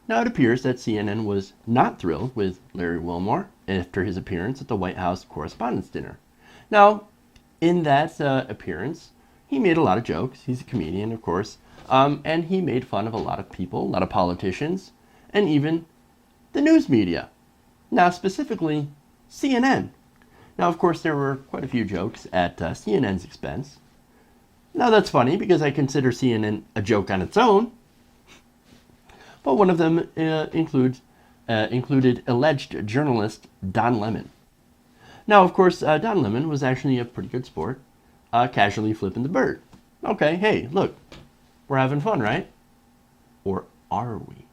Now, it appears that CNN was not thrilled with Larry Wilmore after his appearance at the White House Correspondents' Dinner. Now, in that appearance, he made a lot of jokes. He's a comedian, of course, and he made fun of a lot of people, a lot of politicians, and even the news media. Now, specifically, CNN. Now, of course, there were quite a few jokes at CNN's expense. Now, that's funny because I consider CNN a joke on its own. But one of them included alleged journalist Don Lemon. Now, of course, Don Lemon was actually a pretty good sport, casually flipping the bird. Okay, hey, look, we're having fun, right? Or are we?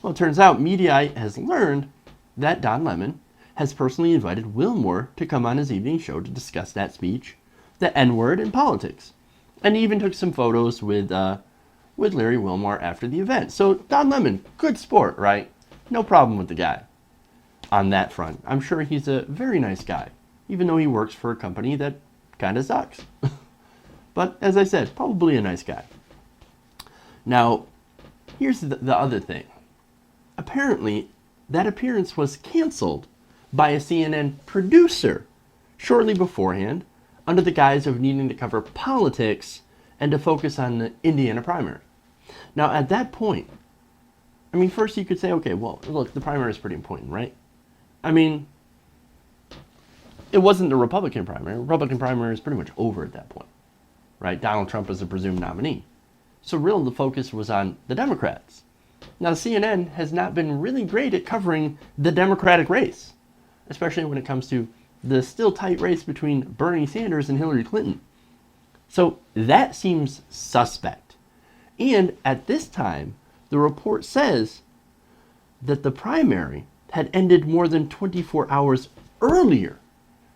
Well, it turns out Mediaite has learned that Don Lemon has personally invited Wilmore to come on his evening show to discuss that speech, the N-word, and politics. And he even took some photos with Larry Wilmore after the event. So Don Lemon, good sport, right? No problem with the guy on that front. I'm sure he's a very nice guy, even though he works for a company that kind of sucks. But as I said, probably a nice guy. Now, here's the other thing. Apparently, that appearance was canceled by a CNN producer shortly beforehand under the guise of needing to cover politics and to focus on the Indiana primary. Now, at that point, I mean, first you could say, okay, well, look, the primary is pretty important, right? I mean, it wasn't the Republican primary. The Republican primary is pretty much over at that point, right? Donald Trump is the presumed nominee. So really, the focus was on the Democrats. Now, CNN has not been really great at covering the Democratic race, especially when it comes to the still tight race between Bernie Sanders and Hillary Clinton. So that seems suspect. And at this time, the report says that the primary had ended more than 24 hours earlier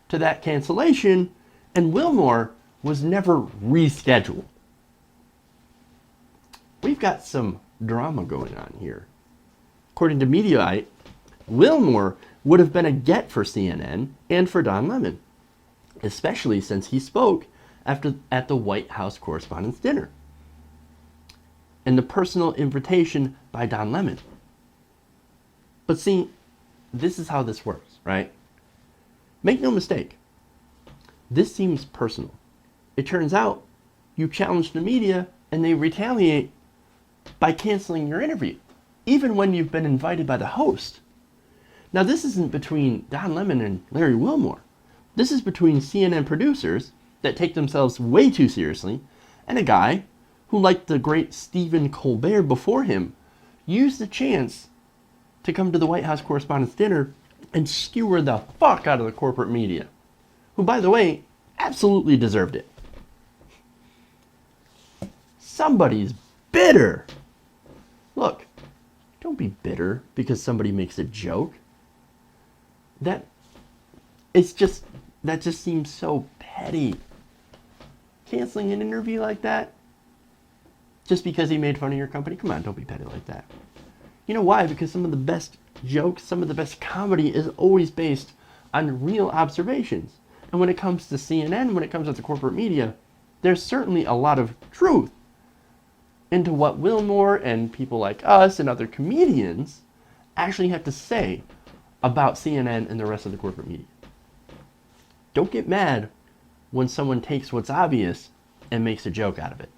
to that cancellation, and Wilmore was never rescheduled. We've got some drama going on here. According to Mediaite, Wilmore would have been a get for CNN and for Don Lemon, especially since he spoke at the White House Correspondents' Dinner, and the personal invitation by Don Lemon. But see, this is how this works, right? Make no mistake, this seems personal. It turns out you challenge the media and they retaliate by canceling your interview, even when you've been invited by the host. Now, this isn't between Don Lemon and Larry Wilmore. This is between CNN producers that take themselves way too seriously and a guy who, like the great Stephen Colbert before him, used the chance to come to the White House Correspondents' Dinner and skewer the fuck out of the corporate media, who, by the way, absolutely deserved it. Somebody's bitter. Look, don't be bitter because somebody makes a joke. That just seems so petty. Canceling an interview like that just because he made fun of your company? Come on, don't be petty like that. You know why? Because some of the best jokes, some of the best comedy is always based on real observations. And when it comes to CNN, when it comes to the corporate media, there's certainly a lot of truth into what Wilmore and people like us and other comedians actually have to say about CNN and the rest of the corporate media. Don't get mad when someone takes what's obvious and makes a joke out of it.